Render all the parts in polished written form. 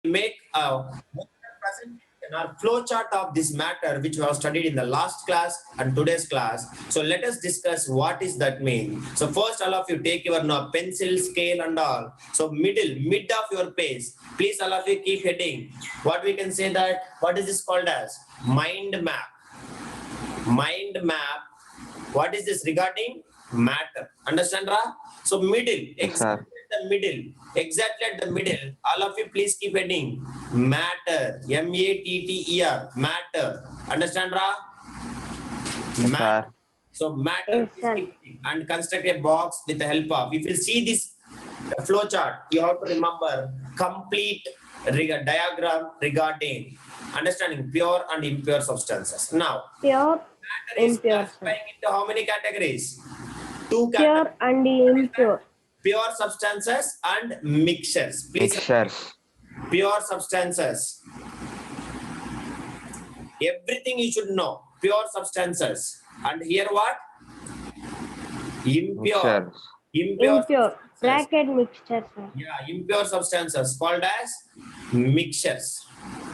make a presentation or flow chart of this matter which we have studied in the last class and today's class. So let us discuss what is that mean. So first, all of you take your pencil, scale and all. So mid of your page, please all of you keep heading. What we can say that, what is this called as? Mind map. Mind map. What is this regarding? Matter. Understand, Ra? So middle, exactly at the middle, all of you please keep heading. Matter. M-A-T-T-E-R. Matter. Understand, Ra? Matter. So matter, please keep heading and construct a box with the help of. If you see this flow chart, you have to remember complete diagram regarding understanding pure and impure substances. Now, pure, matter is classifying into how many categories? Two pure categories. and impure. Pure substances and mixtures. Please. Mixtures. Pure substances. Everything you should know. Pure substances. And here what? Impure. Impure. Bracket mixtures. Yeah, impure substances called as mixtures.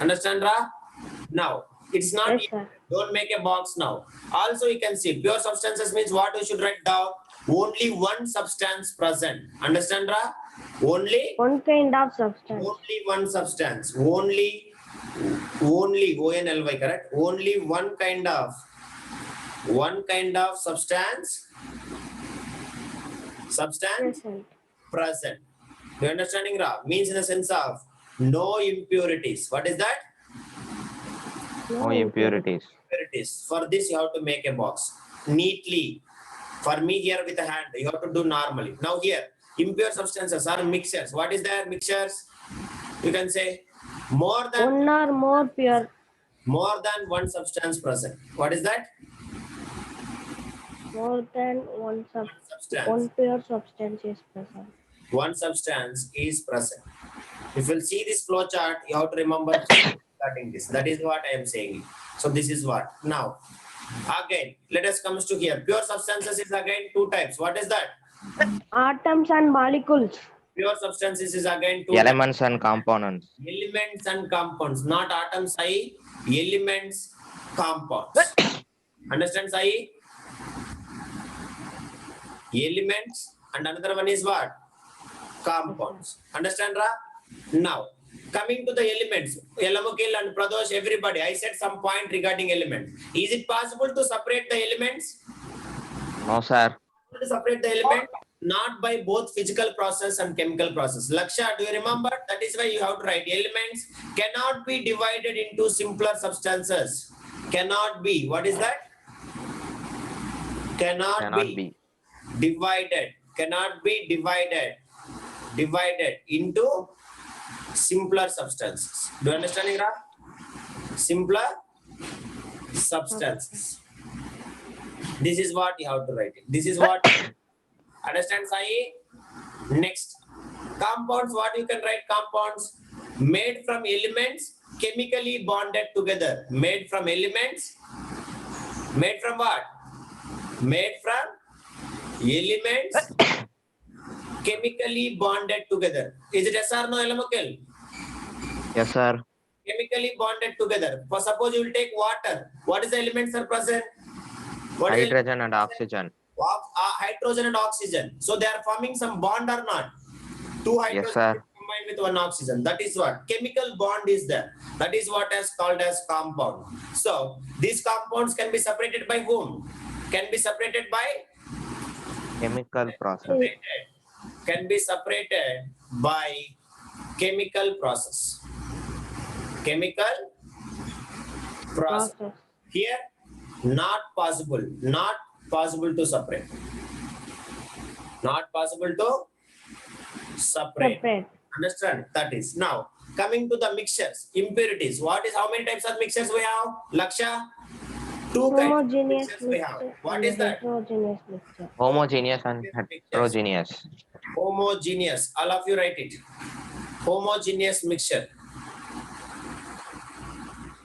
Understand, Ra? Now, it's not, Yes, don't make a box now. Also, you can see pure substances means what we should write down? Only one substance present. Understand, Ra? Only one kind of substance. Only one substance. Only ONLY, correct? Only one kind of substance present. You understanding, Ra? Means in the sense of no impurities. What is that? No impurities. For this, you have to make a box neatly. For me, here with a hand, you have to do normally. Now here, impure substances are mixtures. What is that? Mixtures? You can say more than one or more pure. More than one substance present. What is that? More than one substance. One pure substance is present. One substance is present. If you see this flow chart, you have to remember regarding this. That is what I am saying. So this is what. Now, again, let us come to here. Pure substances is again two types. What is that? Atoms and molecules. Pure substances is again two elements types. And components. Elements and compounds. Not atoms, Sai. Elements, compounds. Understand, Sai? Elements, and another one is what? Compounds. Understand, Ra? Now, coming to the elements, Elamukil and Pradosh, everybody, I said some point regarding elements. Is it possible to separate the elements? No, sir. To separate the element? Not by both physical process and chemical process. Laksha, do you remember? That is why you have to write elements cannot be divided into simpler substances. Cannot be. What is that? Cannot be divided. Cannot be divided into simpler substances. Do you understand, Ira? Simpler substances. This is what you have to write it. This is what. Understand, Sai? Next. Compounds, what you can write? Compounds made from elements chemically bonded together. Made from elements. Made from what? Made from elements chemically bonded together. Is it yes or no, Elamukil? Yes, sir. Chemically bonded together. For suppose you will take water. What is the elements are present? What hydrogen and oxygen. Hydrogen and oxygen. So they are forming some bond or not? Two hydrogen combined with one oxygen. That is what? Chemical bond is there. That is what is called as compound. So these compounds can be separated by whom? Can be separated by? Chemical process. Can be separated by chemical process. Chemical process. Here, not possible. Not possible to separate. Not possible to separate. Understand? That is. Now, coming to the mixtures, impurities. What is, how many types of mixtures we have? Laksha? Two homogeneous kinds of mixtures we have. What is that? Heterogeneous mixture. Homogeneous and heterogeneous. Homogeneous. All of you write it. Homogeneous mixture.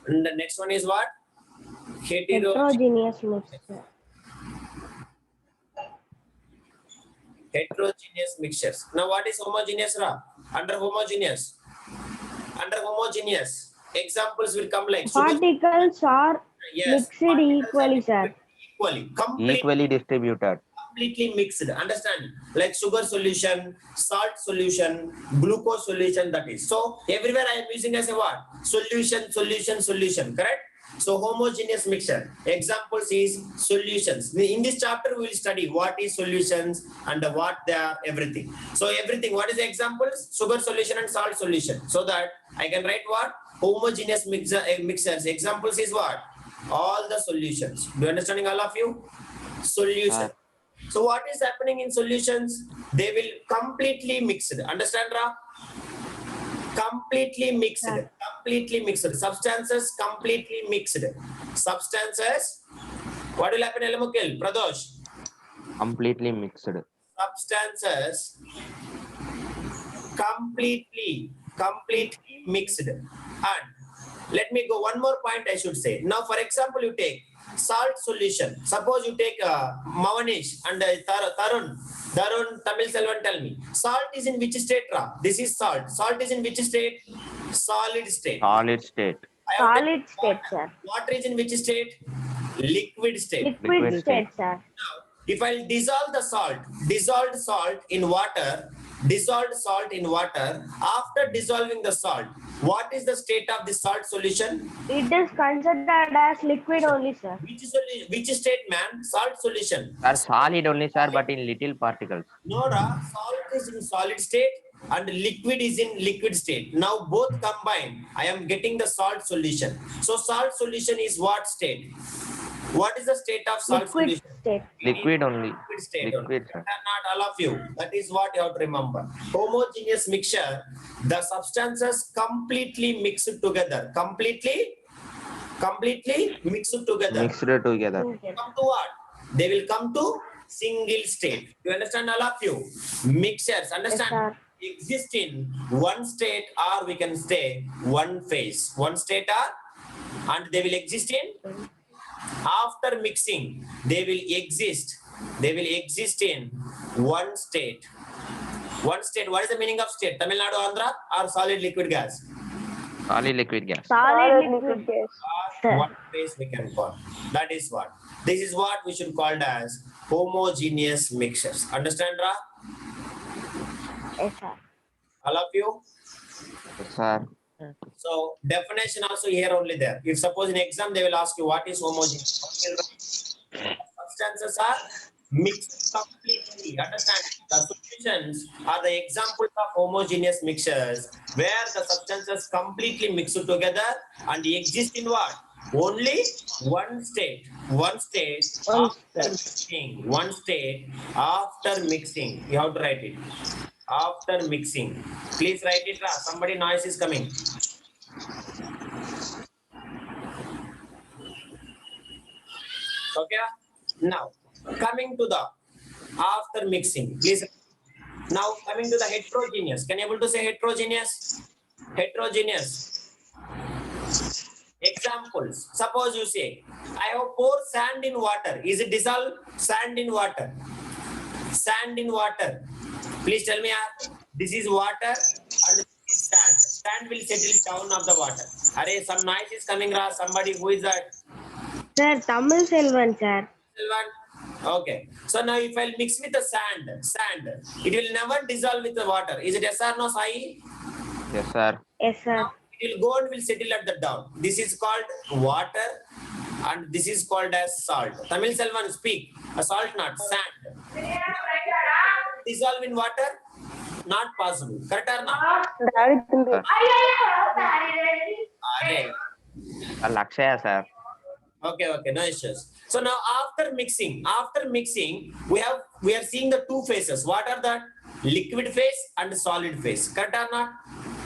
And the next one is what? Heterogeneous mixture. Heterogeneous mixtures. Now what is homogeneous, Ra? Under homogeneous. Under homogeneous. Examples will come like sugar. Particles are Yes, mixed particles are equally, sir. equally, completely Equally distributed. mixed. Understand? Like sugar solution, salt solution, glucose solution. That is. So everywhere I am using as a what? Solution. Correct? So homogeneous mixture. Examples is solutions. In this chapter, we will study what is solutions and what they are, everything. So everything, what is the examples? Sugar solution and salt solution. So that I can write what? Homogeneous mixtures. Examples is what? All the solutions. Do you understanding all of you? Solution. So what is happening in solutions? They will completely mixed. Understand, Ra? Completely mixed. Yeah. Completely mixed. Substances completely mixed. Substances. What will happen, Elamukil? Pradosh? Completely mixed. Substances completely mixed. And let me go one more point I should say. Now, for example, you take salt solution. Suppose you take Mavanish and Darun, Tamil Selvan, tell me. Salt is in which state, Ra? This is salt. Salt is in which state? Solid state. Solid state. I have Solid taken state, sir. water is in which state? Liquid state. Liquid Liquid state, sir. Now, if I dissolve the salt, dissolved salt in water, after dissolving the salt, what is the state of the salt solution? It is considered as liquid only, sir. Which state, man? Salt solution. Sir, solid only, sir, but in little particles. No, salt is in solid state and liquid is in liquid state. Now both combined, I am getting the salt solution. So salt solution is what state? What is the state of salt Liquid solution? state. Liquid only. Liquid state only. Liquid, sir. Not all of you. That is what you have to remember. Homogeneous mixture, the substances completely mixed together. Completely mixed together. Mixed together. Come to what? They will come to single state. You understand, all of you? Mixtures, understand? Yes, sir. Exist in one state, or we can say one phase. One state and they will exist in, after mixing, they will exist in one state. One state. What is the meaning of state? Tamil Nadu, Andhra, or solid liquid gas? Solid liquid gas. Solid liquid gas. Sir. One phase we can call. That is what. This is what we should call as homogeneous mixtures. Understand, Ra? Yes, sir. All of you? Yes, sir. So definition also here only there. If suppose in exam they will ask you what is homogeneous. Substances are mixed completely. Understand? The solutions are the examples of homogeneous mixtures where the substances completely mixed together and exist in what? Only one state. One state after mixing. One state after mixing. You have to write it. After mixing. Please write it. Somebody noise is coming. Okay. Now coming to the after mixing. Please. Now coming to the heterogeneous. Can you able to say heterogeneous? Heterogeneous. Examples. Suppose you say, I have poured sand in water. Is it dissolved? Sand in water. Sand in water. Please tell me, this is water and this is sand. Sand will settle down of the water. Array, some noise is coming, Ra. Somebody, who is that? Sir, Tamil Selvan, sir. Selvan? Okay. So now if I mix with the sand, it will never dissolve with the water. Is it yes or no, Sai? Yes, sir. Yes, sir. Now it will go and will settle at the down. This is called water and this is called as salt. Tamil Selvan, speak. A salt, not sand. Dissolve in water? Not possible. Correct or not? Array. Lakshya, sir. Okay, no issues. So now after mixing, we are seeing the two phases. What are that? Liquid phase and solid phase. Correct or not?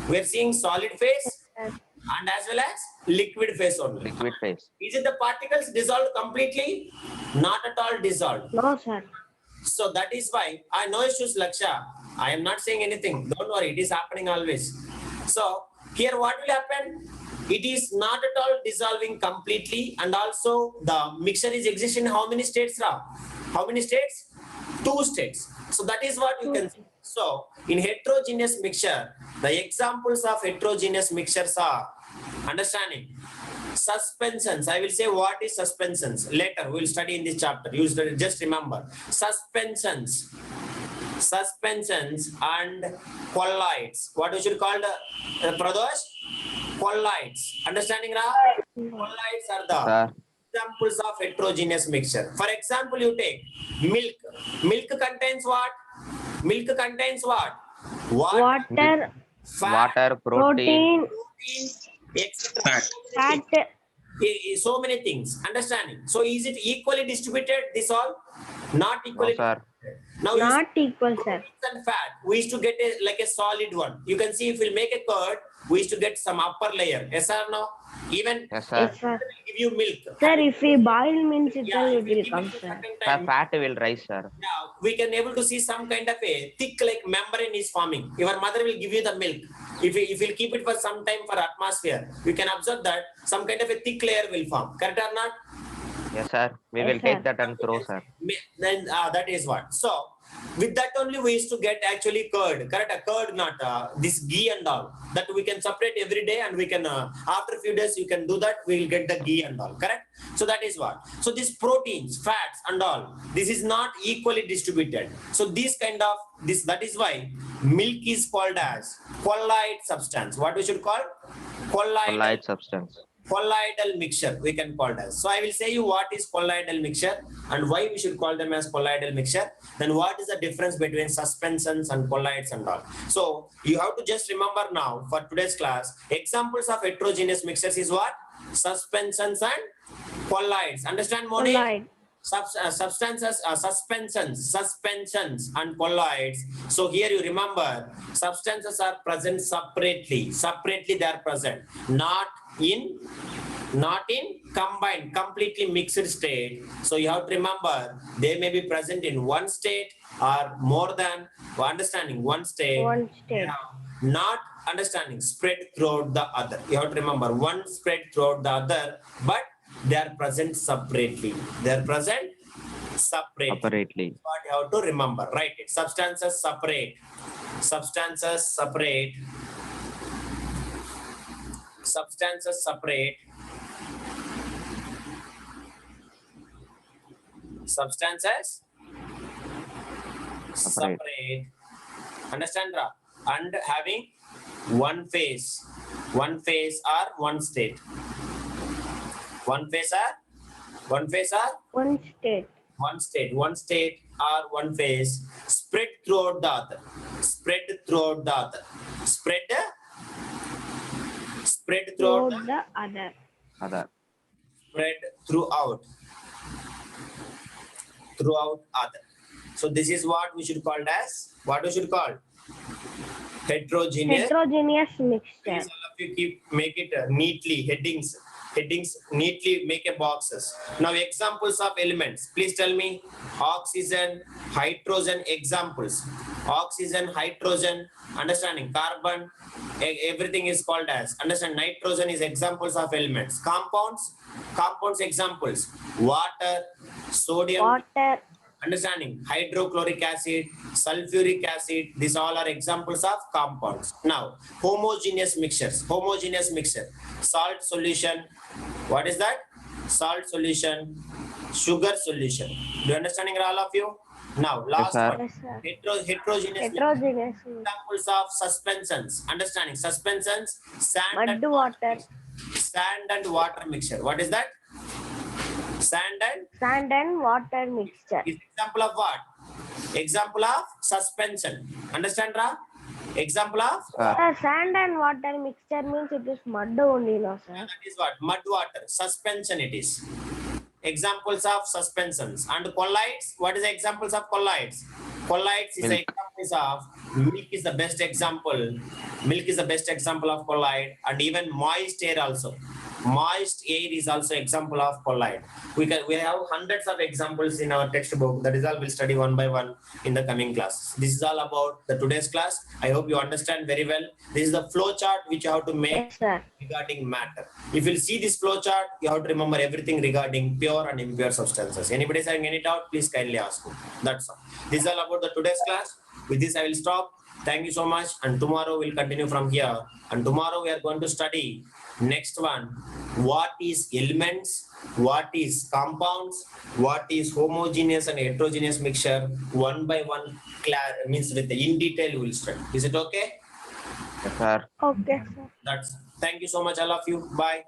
We are seeing solid phase and as well as liquid phase only. Liquid phase. Is it the particles dissolved completely? Not at all dissolved. No, sir. So that is why I no issues, Laksha. I am not saying anything. Don't worry, it is happening always. So here what will happen? It is not at all dissolving completely, and also the mixture is existing in how many states, Ra? How many states? 2 states. So that is what you can see. So in heterogeneous mixture, the examples of heterogeneous mixtures are understanding suspensions. I will say what is suspensions later. We will study in this chapter. You just remember suspensions and colloids. What we should call the Pradosh? Colloids. Understanding, Ra? Colloids are the Sir. examples of heterogeneous mixture. For example, you take milk. Milk contains what? Milk contains what? Water, Fat, Water, protein. protein, etc. fat, So many things. Understanding. So is it equally distributed? This all? Not No, equally. sir. Now you not equal, sir. and fat, we used to get like a solid one. You can see if we make a curd, we used to get some upper layer. Yes or no? Even Yes, sir. Yes, sir. will give you milk. Sir, if we boil means Yeah, itself if it we will give come, it to sir. second Sir, time, fat will rise, sir. yeah, we can able to see some kind of a thick like membrane is forming. Your mother will give you the milk. If you keep it for some time for atmosphere, you can observe that some kind of a thick layer will form. Correct or not? Yes, sir. We Yes, will take sir. that and throw, sir. Then that is what. So with that only we used to get actually curd. Correct? A curd, not this ghee and all. That we can separate every day, and we can after a few days you can do that. We will get the ghee and all. Correct? So that is what. So these proteins, fats and all, this is not equally distributed. So this kind of this, that is why milk is called as colloid substance. What we should call? Colloid substance. Colloidal mixture we can call it as. So I will say you what is colloidal mixture and why we should call them as colloidal mixture. Then what is the difference between suspensions and colloids and all. So you have to just remember now for today's class, examples of heterogeneous mixtures is what? Suspensions and colloids. Understand, Moni? Colloid. Suspensions and colloids. So here you remember substances are present separately they are present, not in combined, completely mixed state. So you have to remember they may be present in one state or more than understanding one state. One state. Not understanding spread throughout the other. You have to remember one spread throughout the other, but they are present separately. They are present separately. What you have to remember, right? Substances separate. Substances separate. Substances separate. Substances separate. Understand, Ra? And having one phase or one state. One phase or One state. One state or one phase spread throughout the other. Spread throughout the other. Spread throughout Throughout the other. Spread throughout other. So this is what we should call as, what we should call? Heterogeneous. Heterogeneous mixture. Please all of you make it neatly, headings neatly, make a boxes. Now examples of elements, please tell me. Oxygen, hydrogen, examples. Oxygen, hydrogen, understanding carbon, everything is called as, understand, nitrogen is examples of elements. Compounds examples, water, sodium, understanding hydrochloric acid, sulfuric acid, these all are examples of compounds. Now homogeneous mixtures. Homogeneous mixture, salt solution. What is that? Salt solution, sugar solution. Do you understanding, all of you? Now last Yes, one, Yes, heterogeneous heterogeneous. examples of suspensions. Understanding suspensions, sand and water. mixture. What is that? Sand and water mixture. is example of what? Example of suspension. Understand, Ra? Example of Sir, sand and water mixture means it is mud only, no, sir? that is what? Mud water. Suspension it is. Examples of suspensions. And colloids, what is the examples of colloids? Colloids is the examples of milk is the best example. Milk is the best example of colloid, and even moist air also. Moist air is also example of colloid. We have hundreds of examples in our textbook. That is all we'll study one by one in the coming class. This is all about the today's class. I hope you understand very well. This is the flow chart which you have to make Yes, sir. regarding matter. If you see this flow chart, you have to remember everything regarding pure and impure substances. Anybody is having any doubt, please kindly ask me. That's all. This is all about the today's class. With this, I will stop. Thank you so much. And tomorrow we'll continue from here. And tomorrow we are going to study next one. What is elements? What is compounds? What is homogeneous and heterogeneous mixture? One by one, means with in detail we will study. Is it okay? Yes, sir. Okay, sir. That's. Thank you so much, all of you. Bye.